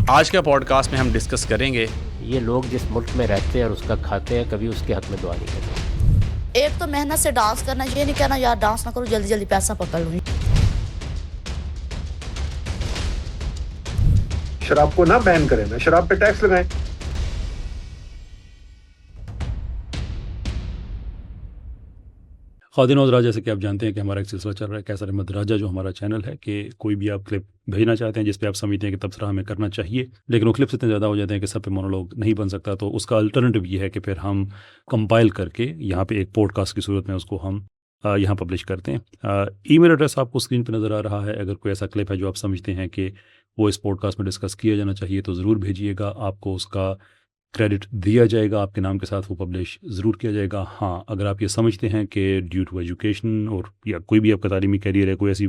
آج کے pod cost میں ہم ڈسکس کریں گے یہ لوگ جس ملک میں رہتے ہیں اور اس کا کھاتے ہیں کبھی اس کے حق میں دعا نہیں کرتے۔ ایک تو محنت سے ڈانس کرنا، یہ نہیں کہنا یار ڈانس نہ کرو جلدی جلدی پیسہ پکڑ لوں۔ شراب کو نہ بین کریں، نا شراب پہ ٹیکس لگائیں۔ خواتین اور حضرات، جیسے کہ آپ جانتے ہیں کہ ہمارا ایک سلسلہ چل رہا ہے کیسر احمد راجہ، جو ہمارا چینل ہے، کہ کوئی بھی آپ کلپ بھیجنا چاہتے ہیں جس پہ آپ سمجھتے ہیں کہ تبصرہ ہمیں کرنا چاہیے، لیکن وہ کلپس اتنے زیادہ ہو جاتے ہیں کہ سب پہ مونولوگ نہیں بن سکتا، تو اس کا الٹرنیٹیو یہ ہے کہ پھر ہم کمپائل کر کے یہاں پہ ایک پوڈ کاسٹ کی صورت میں اس کو ہم یہاں پبلش کرتے ہیں۔ ای میل ایڈریس آپ کو اسکرین پہ نظر آ رہا ہے۔ اگر کوئی ایسا کلپ ہے جو آپ سمجھتے ہیں کہ وہ اس پوڈ کاسٹ میں ڈسکس کیا جانا چاہیے تو ضرور بھیجیے گا، آپ کو اس کا کریڈٹ دیا جائے گا، آپ کے نام کے ساتھ وہ پبلش ضرور کیا جائے گا۔ ہاں، اگر آپ یہ سمجھتے ہیں کہ ڈیو ٹو ایجوکیشن اور یا کوئی بھی آپ کا تعلیمی کیریئر ہے، کوئی ایسی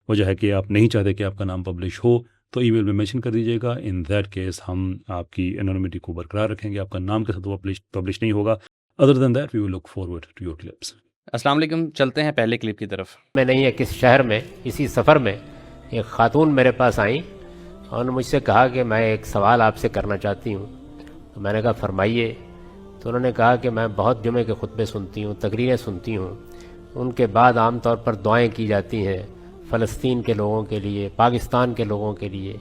وجہ ہے کہ آپ نہیں چاہتے کہ آپ کا نام پبلش ہو، تو ای میل میں مینشن کر دیجیے گا۔ ان دیٹ کیس ہم آپ کی انونیمٹی کو برقرار رکھیں گے، آپ کا نام کے ساتھ وہ پبلش نہیں ہوگا۔ Other than that we will look forward to your clips. السلام علیکم، چلتے ہیں پہلے کلپ کی طرف۔ میں نہیں ہے کس شہر میں اسی سفر میں ایک خاتون میرے پاس آئیں اور نے مجھ سے کہا کہ میں ایک سوال آپ سے کرنا چاہتی ہوں۔ تو میں نے کہا فرمائیے۔ تو انہوں نے کہا کہ میں بہت جمعے کے خطبے سنتی ہوں، تقریریں سنتی ہوں، ان کے بعد عام طور پر دعائیں کی جاتی ہیں فلسطین کے لوگوں کے لیے، پاکستان کے لوگوں کے لیے۔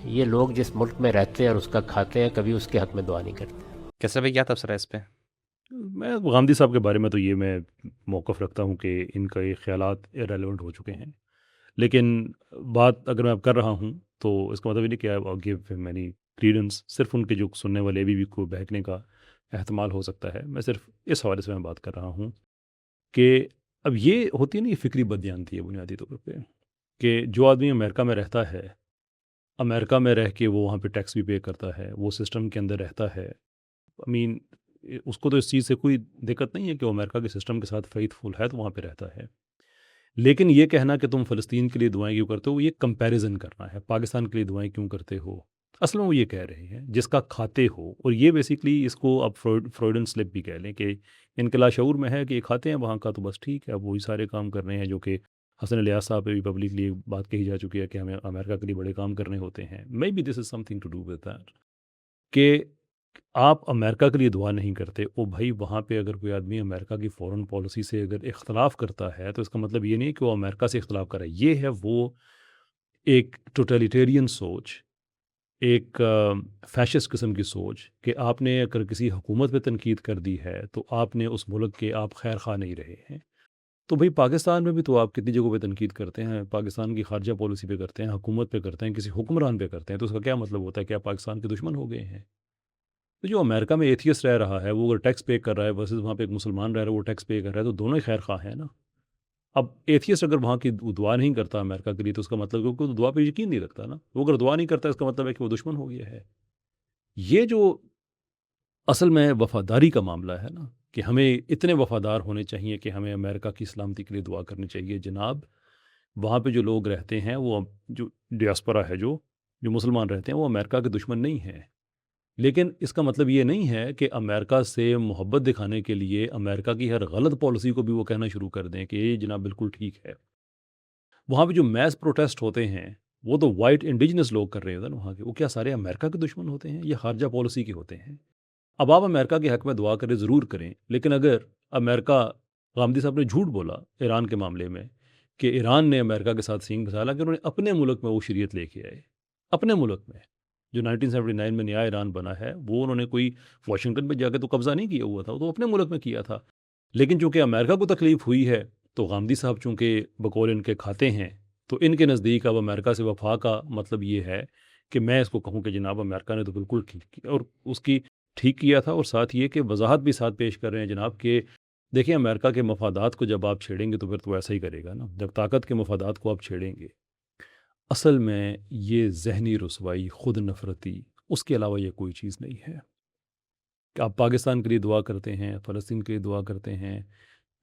یہ لوگ جس ملک میں رہتے ہیں اور اس کا کھاتے ہیں کبھی اس کے حق میں دعا نہیں کرتے۔ کیسے بھائی، کیا تبصرہ ہے اس پہ؟ میں غامدی صاحب کے بارے میں تو یہ میں موقف رکھتا ہوں کہ ان کا یہ خیالات ریلیونٹ ہو چکے ہیں، لیکن بات اگر میں اب کر رہا ہوں تو اس کا مطلب یہ نہیں کہ آئی گیو ہم اینی کریڈنس۔ صرف ان کے جو سننے والے بھی کو بہکنے کا احتمال ہو سکتا ہے، میں صرف اس حوالے سے میں بات کر رہا ہوں کہ اب یہ ہوتی ہے نا، یہ فکری بددیانتی ہے بنیادی طور پہ، کہ جو آدمی امریکہ میں رہتا ہے، امریکہ میں رہ کے وہ وہاں پہ ٹیکس بھی پے کرتا ہے، وہ سسٹم کے اندر رہتا ہے، اس کو تو اس چیز سے کوئی دقت نہیں ہے کہ وہ امریکہ کے سسٹم کے ساتھ فیتھ فل ہے تو وہاں پہ رہتا ہے۔ لیکن یہ کہنا کہ تم فلسطین کے لیے دعائیں کیوں کرتے ہو، یہ کمپیریزن کرنا ہے، پاکستان کے لیے دعائیں کیوں کرتے ہو۔ اصل میں وہ یہ کہہ رہے ہیں جس کا کھاتے ہو، اور یہ بیسیکلی اس کو اب فرویڈن سلپ بھی کہہ لیں کہ ان کے لاشعور میں ہے کہ یہ کھاتے ہیں وہاں کا، تو بس ٹھیک ہے، اب وہی سارے کام کر رہے ہیں جو کہ حسن الیاس صاحب پہ بھی پبلکلی بات کہی جا چکی ہے کہ ہمیں امریکہ کے لیے بڑے کام کرنے ہوتے ہیں۔ Maybe this is something to do with that, کہ آپ امریکہ کے لیے دعا نہیں کرتے۔ او بھائی، وہاں پہ اگر کوئی آدمی امریکہ کی فورن پالیسی سے اگر اختلاف کرتا ہے تو اس کا مطلب یہ نہیں کہ وہ امریکہ سے اختلاف کرے، یہ ہے وہ ایک ٹوٹلیٹیرین سوچ، ایک فیشسٹ قسم کی سوچ، کہ آپ نے اگر کسی حکومت پہ تنقید کر دی ہے تو آپ نے اس ملک کے آپ خیر خواہ نہیں رہے ہیں۔ تو بھئی پاکستان میں بھی تو آپ کتنی جگہوں پہ تنقید کرتے ہیں، پاکستان کی خارجہ پالیسی پہ کرتے ہیں، حکومت پہ کرتے ہیں، کسی حکمران پہ کرتے ہیں، تو اس کا کیا مطلب ہوتا ہے کہ آپ پاکستان کے دشمن ہو گئے ہیں؟ تو جو امریکہ میں ایتھیسٹ رہ رہا ہے وہ اگر ٹیکس پے کر رہا ہے ورسز وہاں پہ ایک مسلمان رہ رہا ہے وہ ٹیکس پے کر رہا ہے، تو دونوں ہی خیر خواہ ہیں نا۔ اب ایتھیسٹ اگر وہاں کی دعا نہیں کرتا امریکہ کے لیے تو اس کا مطلب کہ وہ دعا پہ یقین نہیں رکھتا نا، وہ اگر دعا نہیں کرتا اس کا مطلب ہے کہ وہ دشمن ہو گیا ہے۔ یہ جو اصل میں وفاداری کا معاملہ ہے نا، کہ ہمیں اتنے وفادار ہونے چاہیے کہ ہمیں امریکہ کی سلامتی کے لیے دعا کرنی چاہیے۔ جناب، وہاں پہ جو لوگ رہتے ہیں، وہ جو ڈیاسپورا ہے، جو مسلمان رہتے ہیں، وہ امریکہ کے دشمن نہیں ہیں، لیکن اس کا مطلب یہ نہیں ہے کہ امریکہ سے محبت دکھانے کے لیے امریکہ کی ہر غلط پالیسی کو بھی وہ کہنا شروع کر دیں کہ یہ جناب بالکل ٹھیک ہے۔ وہاں پہ جو میس پروٹیسٹ ہوتے ہیں وہ تو وائٹ انڈیجنس لوگ کر رہے ہوتے ہیں نا وہاں کے، وہ کیا سارے امریکہ کے دشمن ہوتے ہیں یا خارجہ پالیسی کے ہوتے ہیں؟ اب آپ امریکہ کے حق میں دعا کریں، ضرور کریں، لیکن اگر امریکہ، غامدی صاحب نے جھوٹ بولا ایران کے معاملے میں کہ ایران نے امریکہ کے ساتھ سینگ پھنسایا، کہ انہوں نے اپنے ملک میں وہ شریعت لے کے آئے، اپنے ملک میں جو 1979 میں نیا ایران بنا ہے، وہ انہوں نے کوئی واشنگٹن پہ جا کے تو قبضہ نہیں کیا ہوا تھا، وہ تو اپنے ملک میں کیا تھا۔ لیکن چونکہ امریکہ کو تکلیف ہوئی ہے تو غامدی صاحب چونکہ بقول ان کے کھاتے ہیں، تو ان کے نزدیک اب امریکہ سے وفا کا مطلب یہ ہے کہ میں اس کو کہوں کہ جناب امریکہ نے تو بالکل ٹھیک کیا، اور اس کی ٹھیک کیا تھا، اور ساتھ یہ کہ وضاحت بھی ساتھ پیش کر رہے ہیں جناب کہ دیکھیں امریکہ کے مفادات کو جب آپ چھیڑیں گے تو پھر تو ایسا ہی کرے گا نا، جب طاقت کے مفادات کو آپ چھیڑیں گے۔ اصل میں یہ ذہنی رسوائی، خود نفرتی، اس کے علاوہ یہ کوئی چیز نہیں ہے کہ آپ پاکستان کے لیے دعا کرتے ہیں، فلسطین کے لیے دعا کرتے ہیں،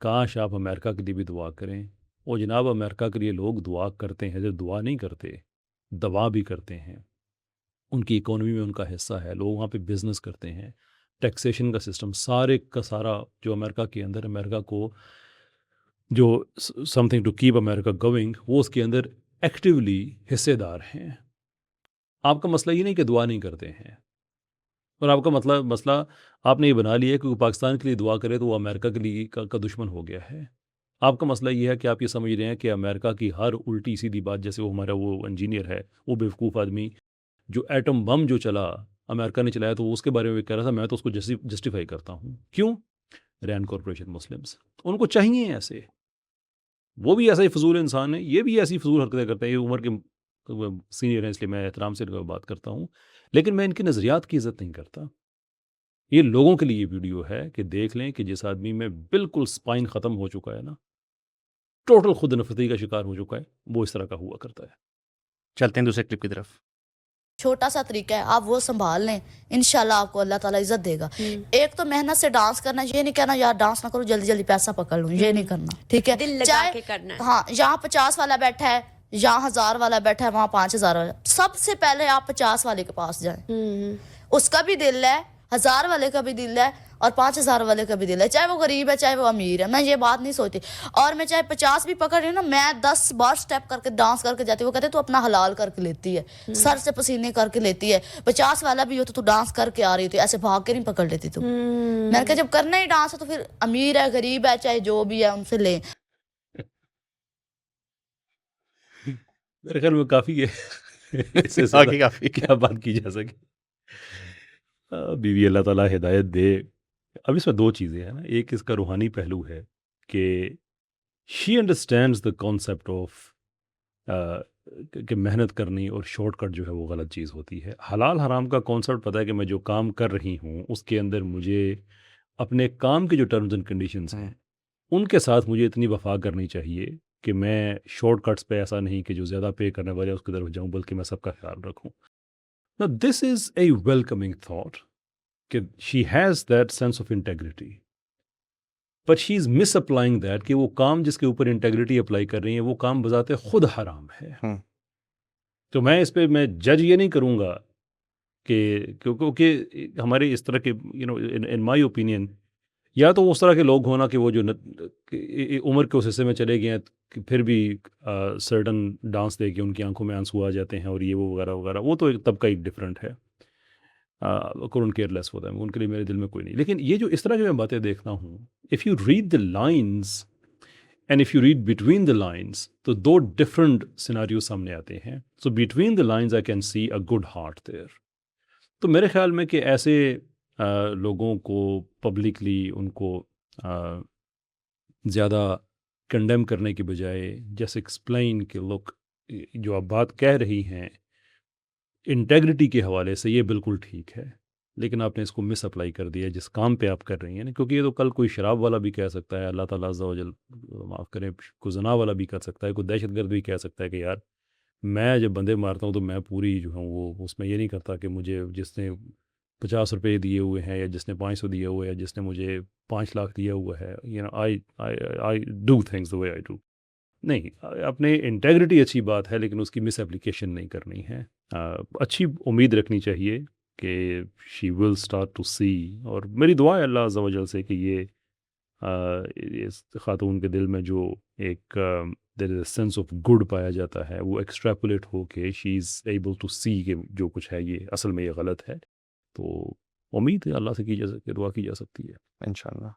کاش آپ امریکہ کے لیے بھی دعا کریں۔ اور جناب امریکہ کے لیے لوگ دعا کرتے ہیں، صرف دعا نہیں کرتے، دوا بھی کرتے ہیں، ان کی اکانومی میں ان کا حصہ ہے، لوگ وہاں پہ بزنس کرتے ہیں، ٹیکسیشن کا سسٹم سارے کا سارا جو امریکہ کے اندر، امریکہ کو جو سم تھنگ ٹو کیپ امریکہ گوئنگ، وہ اس کے اندر ایکٹیولی حصے دار ہیں۔ آپ کا مسئلہ یہ نہیں کہ دعا نہیں کرتے ہیں، اور آپ کا مسئلہ آپ نے یہ بنا لیا ہے کہ وہ پاکستان کے لیے دعا کرے تو وہ امریکہ کے لیے کا دشمن ہو گیا ہے۔ آپ کا مسئلہ یہ ہے کہ آپ یہ سمجھ رہے ہیں کہ امریکہ کی ہر الٹی سیدھی بات، جیسے وہ ہمارا وہ انجینئر ہے، وہ بیوقوف آدمی جو ایٹم بم جو چلا امریکہ نے چلایا، تو وہ اس کے بارے میں کہہ رہا تھا میں تو اس کو جسٹیفائی کرتا ہوں۔ کیوں؟ رینڈ کارپوریشن مسلمس، ان کو چاہیے ایسے، وہ بھی ایسا ہی فضول انسان ہے، یہ بھی ایسی فضول حرکتیں کرتے ہیں، یہ عمر کے سینئر ہیں اس لیے میں احترام سے بات کرتا ہوں، لیکن میں ان کے نظریات کی عزت نہیں کرتا۔ یہ لوگوں کے لیے یہ ویڈیو ہے کہ دیکھ لیں کہ جس آدمی میں بالکل سپائن ختم ہو چکا ہے نا، ٹوٹل خود نفرتی کا شکار ہو چکا ہے، وہ اس طرح کا ہوا کرتا ہے۔ چلتے ہیں دوسرے کلپ کی طرف۔ چھوٹا سا طریقہ ہے، آپ وہ سنبھال لیں، انشاءاللہ آپ کو اللہ تعالیٰ عزت دے گا۔ ایک تو محنت سے ڈانس کرنا، یہ نہیں کہنا یار ڈانس نہ کرو جلدی جلدی پیسہ پکڑ لوں، یہ نہیں کرنا، ٹھیک ہے؟ دل لگا کے کرنا ہے۔ ہاں، یہاں 50 والا بیٹھا ہے، یہاں 1000 والا بیٹھا ہے، وہاں 5000 والا، سب سے پہلے آپ 50 والے کے پاس جائیں، اس کا بھی دل ہے، 1000 والے کا بھی دل ہے اور 5000 والے کا بھی دل ہے، چاہے وہ غریب ہے چاہے وہ امیر ہے، میں یہ بات نہیں سوچتی۔ اور میں چاہے 50 بھی پکڑ رہی ہوں نا، میں 10 بار سٹیپ کر کے ڈانس کر کے جاتی ہوں، وہ کہتے تو اپنا حلال کر کے لیتی ہے، سر سے پسینے کر کے لیتی ہے۔ 50 والا بھی ہو تو ڈانس کر کے آ رہی ہوتی، ایسے بھاگ کے نہیں پکڑ لیتی تو۔ میں نے کہا جب کرنا ہی ڈانس ہے تو پھر امیر ہے غریب ہے چاہے جو بھی ہے ان سے لیں۔ میرے خیال میں کافی ہے، اس سے زیادہ کافی کیا بات کی جا سکے۔ بیوی اللہ تعالیٰ ہدایت دے۔ اب اس میں دو چیزیں ہیں نا، ایک اس کا روحانی پہلو ہے کہ شی انڈرسٹینڈز دا کانسیپٹ آف کہ محنت کرنی اور شارٹ کٹ جو ہے وہ غلط چیز ہوتی ہے۔ حلال حرام کا کانسیپٹ پتہ ہے کہ میں جو کام کر رہی ہوں اس کے اندر مجھے اپنے کام کے جو ٹرمز اینڈ کنڈیشنز ہیں ان کے ساتھ مجھے اتنی وفا کرنی چاہیے کہ میں شارٹ کٹس پہ ایسا نہیں کہ جو زیادہ پے کرنے والے اس کی طرف جاؤں، بلکہ میں سب کا خیال رکھوں۔ Now this is a welcoming thought کہ she has that sense of integrity but she is misapplying that کہ وہ کام جس کے اوپر انٹیگریٹی اپلائی کر رہی ہیں وہ کام بذات خود حرام ہے۔ تو میں اس پہ میں جج یہ نہیں کروں گا کہ کیونکہ ہمارے اس طرح کے in my opinion یا تو اس طرح کے لوگ ہونا کہ وہ جو عمر کے اس حصے میں چلے گئے ہیں کہ پھر بھی سرٹن ڈانس دے کے ان کی آنکھوں میں آنسو آ جاتے ہیں اور یہ وہ وغیرہ وغیرہ، وہ تو ایک طبقہ ایک ڈفرینٹ ہے، کورن کیئر لیس ہوتا ہے، ان کے لیے میرے دل میں کوئی نہیں۔ لیکن یہ جو اس طرح کی میں باتیں دیکھتا ہوں، if you read the lines and if you read between the lines, تو دو ڈفرنٹ سیناریو سامنے آتے ہیں۔ So between the lines I can see a good heart there. تو میرے خیال میں کہ ایسے لوگوں کو پبلکلی ان کو زیادہ کنڈیم کرنے کی بجائے جیسے ایکسپلین کہ لوک جو آپ بات کہہ رہی ہیں انٹیگریٹی کے حوالے سے یہ بالکل ٹھیک ہے، لیکن آپ نے اس کو مس اپلائی کر دیا جس کام پہ آپ کر رہی ہیں، کیونکہ یہ تو کل کوئی شراب والا بھی کہہ سکتا ہے، اللہ تعالیٰ عز و جل معاف کریں، کوئی زنا والا بھی کر سکتا ہے، کوئی دہشت گرد بھی کہہ سکتا ہے کہ یار میں جب بندے مارتا ہوں تو میں پوری جو ہوں وہ اس میں یہ نہیں کرتا کہ مجھے جس نے 50 روپے دیے ہوئے ہیں یا جس نے 500 دیے ہوئے ہیں، جس نے مجھے 5 لاکھ دیا ہوا ہے، I do things the way I do۔ نہیں، اپنے انٹیگریٹی اچھی بات ہے لیکن اس کی مس اپلیکیشن نہیں کرنی ہے۔ اچھی امید رکھنی چاہیے کہ شی ول اسٹارٹ ٹو سی، اور میری دعا ہے اللہ عز و جل سے کہ یہ اس خاتون کے دل میں جو ایک دیر از اے سینس آف گڈ پایا جاتا ہے وہ ایکسٹریپولیٹ ہو کے شی از ایبل ٹو سی کہ جو کچھ ہے یہ اصل میں یہ غلط ہے۔ تو امید ہے اللہ سے کی جا سکتی ہے، دعا کی جا سکتی ہے انشاءاللہ۔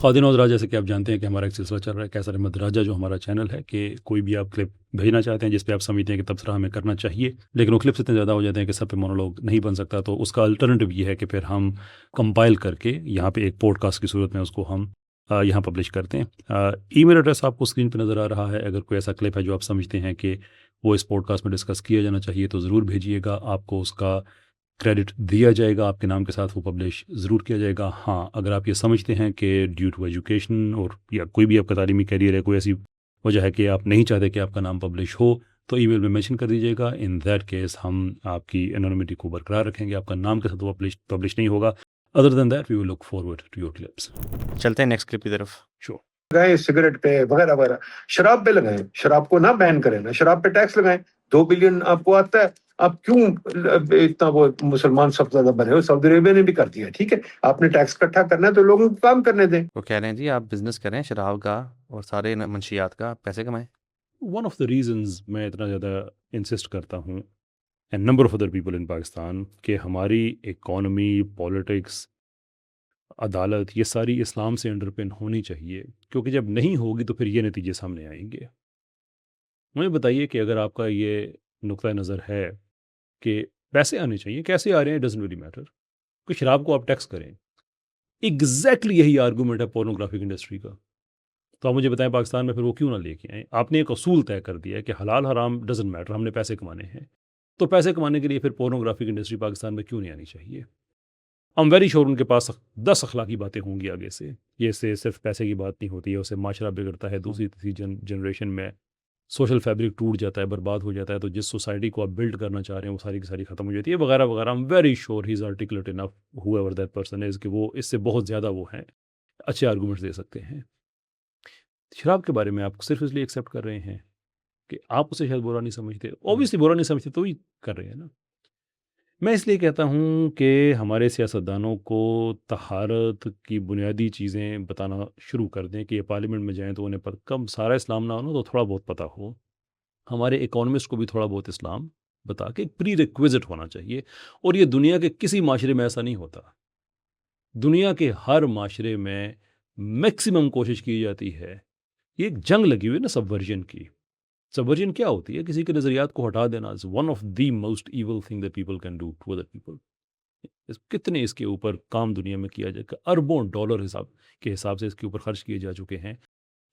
خواتین و حضرات، جیسے کہ آپ جانتے ہیں کہ ہمارا ایک سلسلہ چل رہا ہے کیسر احمد راجہ جو ہمارا چینل ہے، کہ کوئی بھی آپ کلپ بھیجنا چاہتے ہیں جس پہ آپ سمجھتے ہیں کہ تبصرہ ہمیں کرنا چاہیے لیکن وہ کلپس اتنے زیادہ ہو جاتے ہیں کہ سب پہ مونولوگ نہیں بن سکتا، تو اس کا الٹرنیٹیو یہ ہے کہ پھر ہم کمپائل کر کے یہاں پہ ایک پوڈ کاسٹ کی صورت میں اس کو ہم یہاں پبلش کرتے ہیں۔ ای میل ایڈریس آپ کو اسکرین پہ نظر آ رہا ہے، اگر کوئی ایسا کلپ ہے جو آپ سمجھتے ہیں کہ وہ اس پوڈ کاسٹ میں ڈسکس کیا جانا چاہیے تو ضرور بھیجیے گا، آپ کو اس کا کریڈٹ دیا جائے گا، آپ کے نام کے ساتھ وہ پبلش ضرور کیا جائے گا۔ ہاں، اگر آپ یہ سمجھتے ہیں کہ ڈیو ٹو ایجوکیشن اور یا کوئی بھی آپ کا تعلیمی کیریئر ہے، کوئی ایسی وجہ ہے کہ آپ نہیں چاہتے کہ آپ کا نام پبلش ہو، تو ای میل میں مینشن کر دیجیے گا۔ ان دیٹ کیس ہم آپ کی انونیمٹی کو برقرار رکھیں گے، آپ کا نام کے ساتھ وہ پبلش نہیں ہوگا۔ Other than that we will look forward to your clips. چلتے ہیں نیکسٹ کلپ کی طرف۔ شور لگائیں سگریٹ پہ وغیرہ وغیرہ، شراب پہ لگائیں، شراب کو نہ بین کریں نا، شراب پہ ٹیکس لگائیں۔ 2 بلین آپ کو آتا ہے، آپ کیوں اتنا وہ مسلمان سب سے زیادہ بنے ہو؟ سعودی عربیہ نے بھی کر دیا، ٹھیک ہے، آپ نے ٹیکس اکٹھا کرنا ہے تو لوگوں کو کام کرنے دیں۔ وہ کہہ رہے ہیں جی آپ بزنس کریں شراب کا اور سارے منشیات کا، پیسے کمائیں۔ ون آف دا ریزنز میں اتنا زیادہ انسسٹ کرتا ہوں and number of other people in Pakistan کہ ہماری اکانومی، پالیٹکس، عدالت یہ ساری اسلام سے انڈر پن ہونی چاہیے، کیونکہ جب نہیں ہوگی تو پھر یہ نتیجے سامنے آئیں گے۔ مجھے بتائیے کہ اگر آپ کا یہ نقطہ نظر ہے کہ پیسے آنے چاہیے، کیسے آ رہے ہیں ڈزنٹ really میٹر، کہ شراب کو آپ ٹیکس کریں، ایگزیکٹلی یہی آرگومنٹ ہے پورنوگرافک انڈسٹری کا۔ تو آپ مجھے بتائیں پاکستان میں پھر وہ کیوں نہ لے کے آئیں؟ آپ نے ایک اصول طے کر دیا ہے کہ حلال حرام ڈزنٹ میٹر، ہم نے پیسے کمانے ہیں، تو پیسے کمانے کے لیے پھر پورنوگرافک انڈسٹری پاکستان میں کیوں نہیں آنی چاہیے؟ I'm very sure ان کے پاس 10 اخلاقی باتیں ہوں گی آگے سے، یہ سے صرف پیسے کی بات نہیں ہوتی ہے، اسے معاشرہ بگڑتا ہے، دوسری تیسری جنریشن میں سوشل فیبرک ٹوٹ جاتا ہے، برباد ہو جاتا ہے، تو جس سوسائٹی کو آپ بلڈ کرنا چاہ رہے ہیں وہ ساری کی ساری ختم ہو جاتی ہے، وغیرہ وغیرہ۔ I'm very sure he is articulate enough whoever that person is کہ وہ اس سے بہت زیادہ وہ ہیں، اچھے آرگومنٹس دے سکتے ہیں۔ شراب کے بارے میں آپ صرف اس لیے ایکسیپٹ کر رہے ہیں کہ آپ اسے شاید برا نہیں سمجھتے، اوبیسلی برا نہیں سمجھتے تو ہی کر رہے ہیں نا۔ میں اس لیے کہتا ہوں کہ ہمارے سیاستدانوں کو طہارت کی بنیادی چیزیں بتانا شروع کر دیں، کہ یہ پارلیمنٹ میں جائیں تو انہیں کم سارا اسلام نہ ہو تو تھوڑا بہت پتہ ہو، ہمارے اکانومسٹ کو بھی تھوڑا بہت اسلام بتا کے ایک پری ریکویزٹ ہونا چاہیے۔ اور یہ دنیا کے کسی معاشرے میں ایسا نہیں ہوتا، دنیا کے ہر معاشرے میں میکسیمم کوشش کی جاتی ہے، یہ ایک جنگ لگی ہوئی ہے نا سبورژن کی۔ سبورژن کیا ہوتی ہے؟ کسی کے نظریات کو ہٹا دینا is one of the most evil thing that people can do to other people۔ کتنے اس کے اوپر کام دنیا میں کیا جائے، اربوں ڈالر کے حساب سے اس کے اوپر خرچ کیے جا چکے ہیں،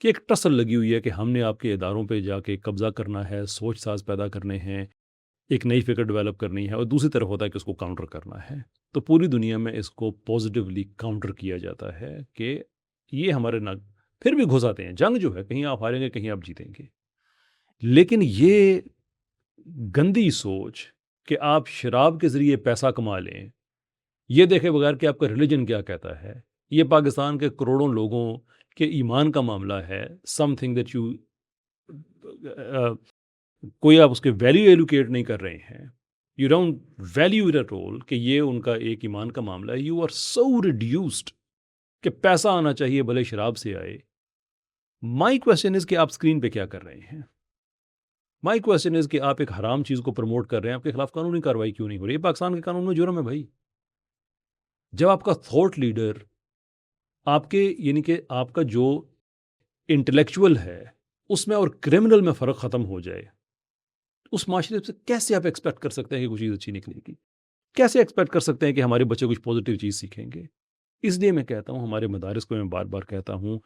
کہ ایک ٹسل لگی ہوئی ہے کہ ہم نے آپ کے اداروں پہ جا کے قبضہ کرنا ہے، سوچ ساز پیدا کرنے ہیں، ایک نئی فکر ڈیولپ کرنی ہے، اور دوسری طرف ہوتا ہے کہ اس کو کاؤنٹر کرنا ہے۔ تو پوری دنیا میں اس کو پازیٹیولی کاؤنٹر کیا جاتا ہے کہ یہ ہمارے نہ پھر بھی گھس آتے ہیں، جنگ جو ہے کہیں آپ ہاریں گے کہیں آپ جیتیں گے، لیکن یہ گندی سوچ کہ آپ شراب کے ذریعے پیسہ کما لیں، یہ دیکھے بغیر کہ آپ کا ریلیجن کیا کہتا ہے، یہ پاکستان کے کروڑوں لوگوں کے ایمان کا معاملہ ہے، سم تھنگ دیٹ یو کوئی آپ اس کے ویلیو ایلوکیٹ نہیں کر رہے ہیں، you don't value it at all, کہ یہ ان کا ایک ایمان کا معاملہ ہے۔ یو آر سو ریڈیوسڈ کہ پیسہ آنا چاہیے بھلے شراب سے آئے۔ مائی کویسچن از کہ آپ اسکرین پہ کیا کر رہے ہیں؟ مائی کویسچن از کہ آپ ایک حرام چیز کو پروموٹ کر رہے ہیں، آپ کے خلاف قانونی کارروائی کیوں نہیں ہو رہی؟ یہ پاکستان کے قانون میں جرم ہے بھائی۔ جب آپ کا تھاٹ لیڈر آپ کے یعنی کہ آپ کا جو انٹلیکچوئل ہے اس میں اور کرمنل میں فرق ختم ہو جائے، اس معاشرے سے کیسے آپ ایکسپیکٹ کر سکتے ہیں کہ کوئی چیز اچھی نکلے گی؟ کیسے ایکسپیکٹ کر سکتے ہیں کہ ہمارے بچے کچھ پازیٹیو چیز سیکھیں گے؟ اس لیے میں کہتا ہوں، ہمارے مدارس کو میں بار بار کہتا ہوں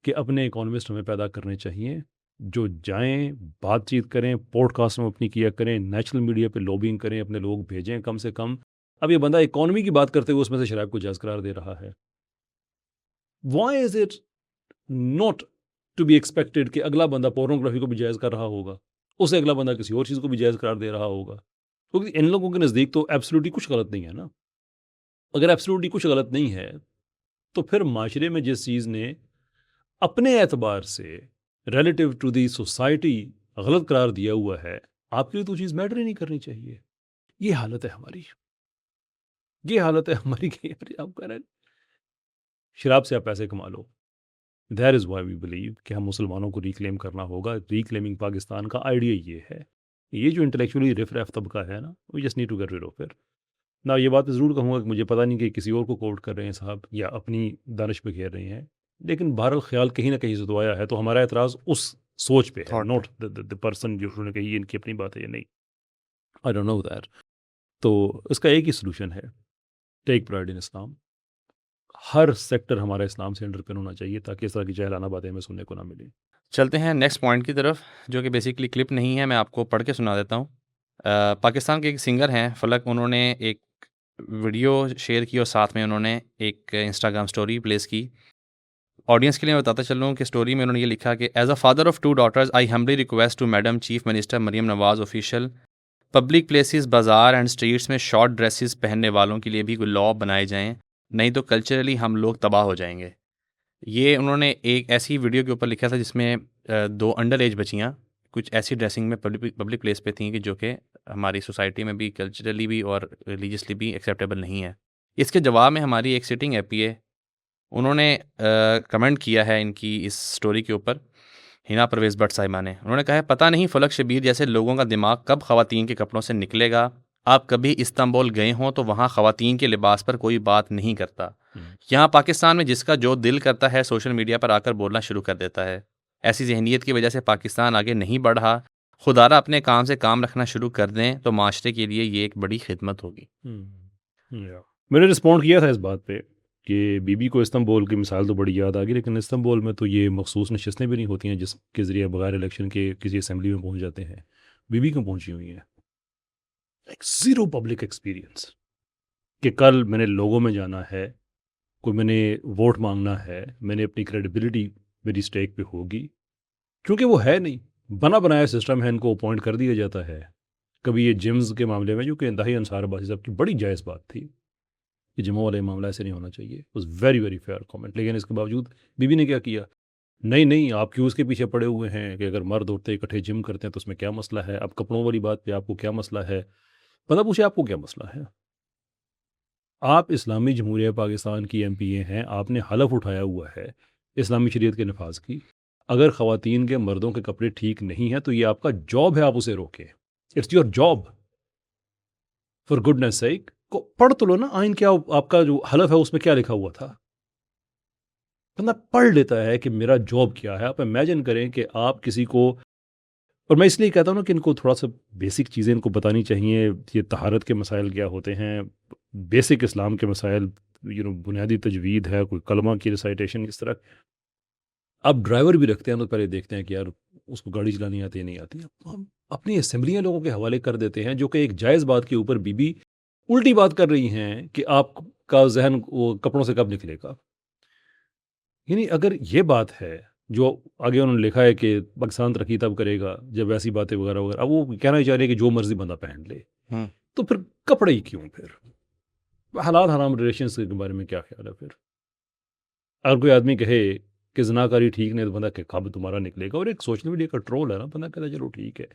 کہ اپنے اکانومسٹ ہمیں پیدا کرنے چاہیے، جو جائیں بات چیت کریں، پوڈ کاسٹ میں اپنی کیا کریں، نیشنل میڈیا پہ لوبنگ کریں، اپنے لوگ بھیجیں کم سے کم۔ اب یہ بندہ اکانومی کی بات کرتے ہوئے اس میں سے شراب کو جائز قرار دے رہا ہے۔ Why is it not to be expected کہ اگلا بندہ پورنوگرافی کو بھی جائز کر رہا ہوگا، اس سے اگلا بندہ کسی اور چیز کو بھی جائز قرار دے رہا ہوگا؟ کیونکہ ان لوگوں کے نزدیک تو ایبسلیوٹلی کچھ غلط نہیں ہے نا۔ اگر ایبسلیوٹلی کچھ غلط نہیں ہے تو پھر معاشرے میں جس چیز نے اپنے اعتبار سے ریلیٹیو ٹو دی سوسائٹی غلط قرار دیا ہوا ہے، آپ کے لیے تو چیز میٹر ہی نہیں کرنی چاہیے۔ یہ حالت ہے ہماری، یہ حالت ہے ہماری کہ آپ کہہ رہے ہیں شراب سے آپ پیسے کما لو۔ That is why we believe کہ ہم مسلمانوں کو ریکلیم کرنا ہوگا۔ ریکلیمنگ پاکستان کا آئیڈیا یہ ہے، یہ جو انٹلیکچولی رف ریف طبقہ ہے نا، we just need to get rid of it. نا یہ بات ضرور کہوں گا کہ مجھے پتہ نہیں کہ کسی اور کو کوٹ کر رہے ہیں صاحب یا اپنی دانش پہ گھیر رہے ہیں، لیکن بہرحال خیال کہیں نہ کہیں سے تو آیا ہے، تو ہمارا اعتراض اس سوچ پہ ہے، نوٹ the پرسن جو انہوں نے کہی ان کی اپنی بات ہے یا نہیں۔ I don't know that. تو اس کا ایک ہی سلوشن ہے، take pride in Islam. Hare sector ہمارا اسلام سے انڈر پن ہونا چاہیے تاکہ اس طرح کی جہلانہ باتیں ہمیں سننے کو نہ ملیں۔ چلتے ہیں نیکسٹ پوائنٹ کی طرف، جو کہ بیسیکلی کلپ نہیں ہے، میں آپ کو پڑھ کے سنا دیتا ہوں۔ پاکستان کے ایک سنگر ہیں فلک، انہوں نے ایک ویڈیو شیئر کی اور ساتھ میں انہوں نے ایک انسٹاگرام سٹوری پلیس کی۔ آڈینس کے لیے میں بتاتا چلوں کہ سٹوری میں انہوں نے یہ لکھا کہ as a father of 2 daughters I humbly request to madam chief minister Maryam Nawaz official public places, بازار اینڈ اسٹریٹس میں شارٹ ڈریسز پہننے والوں کے لیے بھی کوئی لا بنائے جائیں، نہیں تو کلچرلی ہم لوگ تباہ ہو جائیں گے۔ یہ انہوں نے ایک ایسی ویڈیو کے اوپر لکھا تھا جس میں 2 انڈر ایج بچیاں کچھ ایسی ڈریسنگ میں پبلک پلیس پہ تھیں کہ جو کہ ہماری سوسائٹی میں بھی کلچرلی بھی اور ریلیجیسلی بھی ایکسیپٹیبل نہیں ہے۔ اس کے جواب میں ہماری ایک سٹنگ اے پی اے انہوں نے کمنٹ کیا ہے ان کی اس سٹوری کے اوپر۔ ہنا پرویز بٹ صاحبہ نے. انہوں نے کہا ہے پتہ نہیں فلک شبیر جیسے لوگوں کا دماغ کب خواتین کے کپڑوں سے نکلے گا. آپ کبھی استنبول گئے ہوں تو وہاں خواتین کے لباس پر کوئی بات نہیں کرتا. یہاں پاکستان میں جس کا جو دل کرتا ہے سوشل میڈیا پر آ کر بولنا شروع کر دیتا ہے. ایسی ذہنیت کی وجہ سے پاکستان آگے نہیں بڑھ رہا. خدارہ اپنے کام سے کام رکھنا شروع کر دیں تو معاشرے کے لیے یہ ایک بڑی خدمت ہوگی. میں نے رسپونڈ کیا تھا اس بات پہ کہ بی بی کو استنبول کی مثال تو بڑی یاد آ گئی، لیکن استنبول میں تو یہ مخصوص نشستیں بھی نہیں ہوتی ہیں جس کے ذریعے بغیر الیکشن کے کسی اسمبلی میں پہنچ جاتے ہیں. بی بی کیوں پہنچی ہوئی ہیں؟ ایک زیرو پبلک ایکسپیرینس کہ کل میں نے لوگوں میں جانا ہے، کوئی میں نے ووٹ مانگنا ہے، میں نے اپنی کریڈیبلٹی میری اسٹیک پہ ہوگی، کیونکہ وہ ہے نہیں، بنا بنایا سسٹم ہے، ان کو اپوائنٹ کر دیا جاتا ہے. کبھی یہ جمز کے معاملے میں جو کہ انتہائی انصار عباسی صاحب کی بڑی جائز بات تھی کہ جموں والے معاملہ ایسے نہیں ہونا چاہیے، was very very fair comment, لیکن اس کے باوجود بی بی نے کیا کیا؟ نہیں آپ کیوں اس کے پیچھے پڑے ہوئے ہیں کہ اگر مرد عورتیں اکٹھے جم کرتے ہیں تو اس میں کیا مسئلہ ہے؟ اب کپڑوں والی بات پہ آپ کو کیا مسئلہ ہے؟ پتہ پوچھے آپ کو کیا مسئلہ ہے؟ آپ اسلامی جمہوریہ پاکستان کی ایم پی اے ہیں، آپ نے حلف اٹھایا ہوا ہے اسلامی شریعت کے نفاذ کی. اگر خواتین کے مردوں کے کپڑے ٹھیک نہیں ہیں تو یہ آپ کا جاب ہے، آپ اسے روکیں. It's your job, for goodness sake. پڑھ تو لو نا آئین، کیا آپ کا جو حلف ہے اس میں کیا لکھا ہوا تھا. بندہ پڑھ لیتا ہے کہ میرا جاب کیا ہے. آپ امیجن کریں کہ آپ کسی کو، اور میں اس لیے کہتا ہوں نا کہ ان کو تھوڑا سا بیسک چیزیں ان کو بتانی چاہیے. یہ طہارت کے مسائل کیا ہوتے ہیں، بیسک اسلام کے مسائل، بنیادی تجوید ہے، کوئی کلمہ کی ریسائٹیشن، اس طرح. آپ ڈرائیور بھی رکھتے ہیں تو پہلے دیکھتے ہیں کہ یار اس کو گاڑی چلانی آتی ہے نہیں آتی. ہم اپنی اسمبلیاں لوگوں کے حوالے کر دیتے ہیں جو کہ ایک جائز بات کے اوپر بی بی الٹی بات کر رہی ہیں کہ آپ کا ذہن وہ کپڑوں سے کب نکلے گا. یعنی اگر یہ بات ہے جو آگے انہوں نے لکھا ہے کہ پاکستان ترقی تب کرے گا جب ایسی باتیں وغیرہ وغیرہ، اب وہ کہنا چاہ رہے ہیں کہ جو مرضی بندہ پہن لے، تو پھر کپڑے ہی کیوں؟ پھر حلال حرام ریلیشنز کے بارے میں کیا خیال ہے؟ پھر اگر کوئی آدمی کہے کہ زناکاری ٹھیک نہیں تو بندہ کہ کب تمہارا نکلے گا. اور ایک سوشل میڈیا کا ٹرول ہے نا، بندہ کہتا ہے چلو ٹھیک ہے،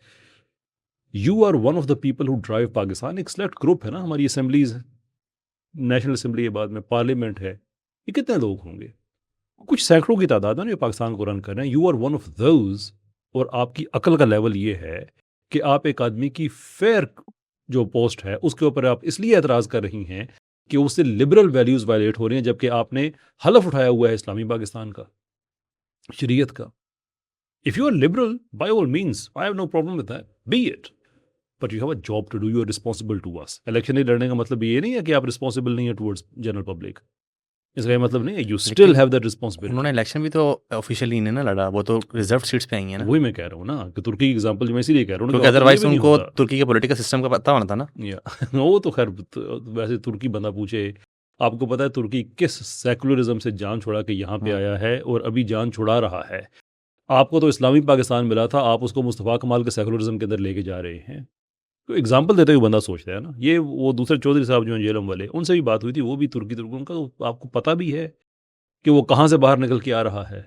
you are one of the people who drive Pakistan. ایک سلیکٹ گروپ ہے نا، ہماری اسمبلیز، نیشنل اسمبلی، بعد میں پارلیمنٹ ہے، یہ کتنے لوگ ہوں گے؟ کچھ سینکڑوں کی تعداد ہے نا جو پاکستان کو رن کر رہے ہیں. You are one of those. اور آپ کی عقل کا لیول یہ ہے کہ آپ ایک آدمی کی فیئر جو پوسٹ ہے اس کے اوپر آپ اس لیے اعتراض کر رہی ہیں کہ اس سے لبرل ویلیوز وائلیٹ ہو رہی ہیں، جبکہ آپ نے حلف اٹھایا ہوا ہے اسلامی پاکستان کا، شریعت کا. If you are liberal, by all means, I have no problem with that. Be it. But you have a job to do. You are responsible to us. Election نہیں لڑنے کا مطلب یہ نہیں ہے کہ آپ رسپانسبل نہیں ہیں ٹورڈز جنرل پبلک. اس کا یہ مطلب نہیں ہے. You still have that responsibility. انہوں نے الیکشن بھی تو آفیشیلی نہیں نا لڑا، وہ تو ریزرو سیٹس پہ آئی ہیں نا. وہی میں کہہ رہا ہوں نا کہ ترکی کی ایگزامپل میں اسی لیے کہہ رہا ہوں کیونکہ ادروائز ان کو ترکی کے پولیٹیکل سسٹم کا پتہ ہونا تھا نا. وہ تو خیر ویسے ترکی بندہ پوچھے، آپ کو پتا ہے ترکی کس سیکولرزم سے جان چھوڑا کے یہاں پہ آیا ہے اور ابھی جان چھڑا رہا ہے. آپ کو تو اسلامی پاکستان ملا تھا، آپ اس کو مصطفیٰ کمال کے سیکولرزم کے اندر لے کے جا رہے ہیں. تو ایگزامپل دیتے ہوئے بندہ سوچتا ہے نا. یہ وہ دوسرے چودھری صاحب جو ہیں جیلم والے، ان سے بھی بات ہوئی تھی، وہ بھی ترکی ان کا آپ کو پتہ بھی ہے کہ وہ کہاں سے باہر نکل کے آ رہا ہے.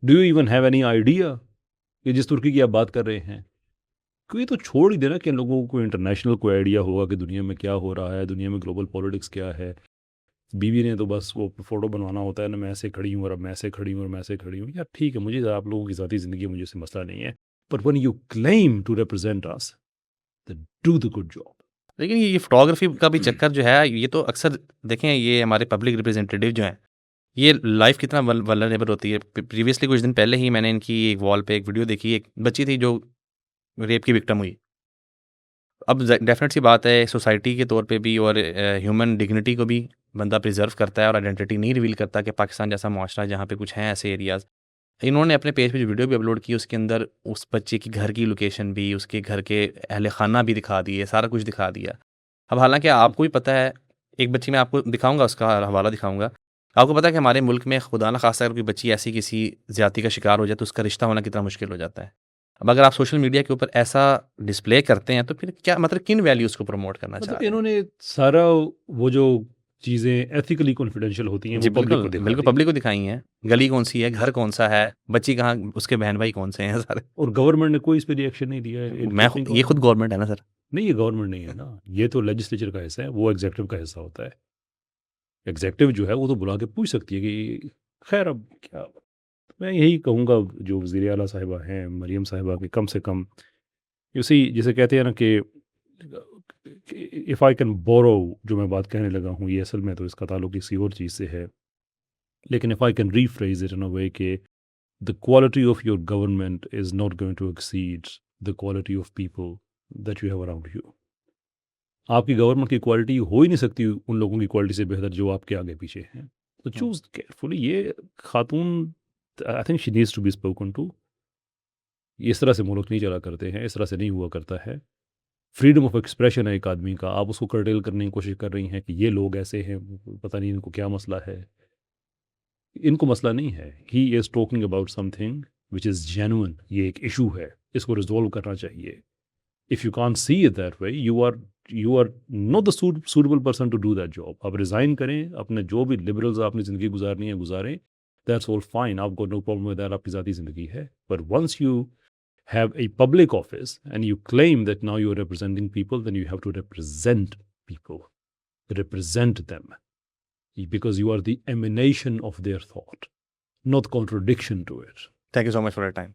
Do you even have any idea کہ جس ترکی کی آپ بات کر رہے ہیں؟ کہ یہ تو چھوڑ ہی دینا کہ ان لوگوں کو انٹرنیشنل کوئی آئیڈیا ہوگا کہ دنیا میں کیا ہو رہا ہے، دنیا میں گلوبل پولیٹکس کیا ہے. بیوی نے تو بس وہ فوٹو بنوانا ہوتا ہے نا، میں ایسے کھڑی ہوں اور اب میں ایسے کھڑی ہوں اور میں ایسے کھڑی ہوں. یار ٹھیک ہے، مجھے آپ لوگوں کی ذاتی زندگی مجھے سے مسئلہ نہیں ہے، but when you claim to represent us, then do the good job. لیکن یہ فوٹوگرافی کا بھی چکر جو ہے، یہ تو اکثر دیکھیں یہ ہمارے پبلک ریپرزینٹیو جو ہیں، یہ لائف کتنا ولنریبل ہوتی ہے. پریویسلی کچھ دن پہلے ہی میں نے ان کی ایک وال پہ ایک ویڈیو دیکھی، ایک بچی تھی جو ریپ کی وکٹم ہوئی. اب ڈیفینیٹ سی بات ہے سوسائٹی کے طور پہ بھی اور ہیومن ڈگنیٹی کو بھی بندہ پریزرو کرتا ہے اور آئیڈینٹی نہیں ریویل کرتا کہ پاکستان جیسا معاشرہ جہاں پہ کچھ ہیں ایسے ایریاز. انہوں نے اپنے پیج پہ جو ویڈیو بھی اپلوڈ کی، اس کے اندر اس بچے کی گھر کی لوکیشن بھی، اس کے گھر کے اہل خانہ بھی دکھا دیے، سارا کچھ دکھا دیا. اب حالانکہ آپ کو بھی پتہ ہے، ایک بچی میں آپ کو دکھاؤں گا، اس کا حوالہ دکھاؤں گا. آپ کو پتہ ہے کہ ہمارے ملک میں خدا نہ خواستہ اگر کوئی بچی ایسی کسی زیادتی کا شکار ہو جائے تو اس کا رشتہ ہونا کتنا مشکل ہو جاتا ہے. اب اگر آپ سوشل میڈیا کے اوپر ایسا ڈسپلے کرتے ہیں تو پھر کیا مطلب کن ویلیوز کو پروموٹ کرنا چاہ رہے ہیں؟ انہوں نے سارا وہ جو چیزیں ایتھیکلی کانفیڈینشیل ہوتی ہیں جی بالکل پبلک کو دکھائی ہیں، گلی کون سی ہے، گھر کون سا ہے، بچی کہاں، اس کے بہن بھائی کون سے ہیں سارے. اور گورنمنٹ نے کوئی اس پہ ریئیکشن نہیں دیا ہے. یہ خود گورنمنٹ ہے نا سر. نہیں، یہ گورنمنٹ نہیں ہے نا، یہ تو لیجسلیچر کا حصہ ہے، وہ ایگزیکٹو کا حصہ ہوتا ہے. ایگزیکٹو جو ہے وہ تو بلا کے پوچھ سکتی ہے کہ خیر اب کیا میں یہی کہوں گا جو وزیر اعلیٰ صاحبہ ہیں مریم صاحبہ کہ کم سے کم اسی جسے کہتے ہیں نا کہ اف آئی کین بورو، جو میں بات کہنے لگا ہوں یہ اصل میں تو اس کا تعلق کسی اور چیز سے ہے، لیکن if I can rephrase it in a way کہ the quality of your government is not going to exceed the quality of people that you have around you. آپ کی گورنمنٹ کی کوالٹی ہو ہی نہیں سکتی ان لوگوں کی کوالٹی سے بہتر جو آپ کے آگے پیچھے ہیں. تو چوز کیئرفلی. یہ خاتون I think she needs to be spoken to. اس طرح سے ملک نہیں چلا کرتے ہیں، اس طرح سے نہیں ہوا کرتا ہے. فریڈم آف ایکسپریشن ہے ایک آدمی کا، آپ اس کو کرٹیل کرنے کی کوشش کر رہی ہیں کہ یہ لوگ ایسے ہیں، پتہ نہیں ان کو کیا مسئلہ ہے. ان کو مسئلہ نہیں ہے. He is talking about something which is genuine. یہ ایک ایشو ہے، اس کو ریزالو کرنا چاہیے. If you can't see it that way you are not the suitable person to do that job. آپ ریزائن کریں، اپنے جو بھی لبرلز آپ نے زندگی گزارنی ہے گزاریں. That's all fine. آپ کو نو پرابلم ود دیٹ، آپ کی ذاتی زندگی ہے. But once you have a public office and you claim that now you're representing people, then you have to represent people, represent them, because you are the emanation of their thought, not contradiction to it. Thank you so much for your time.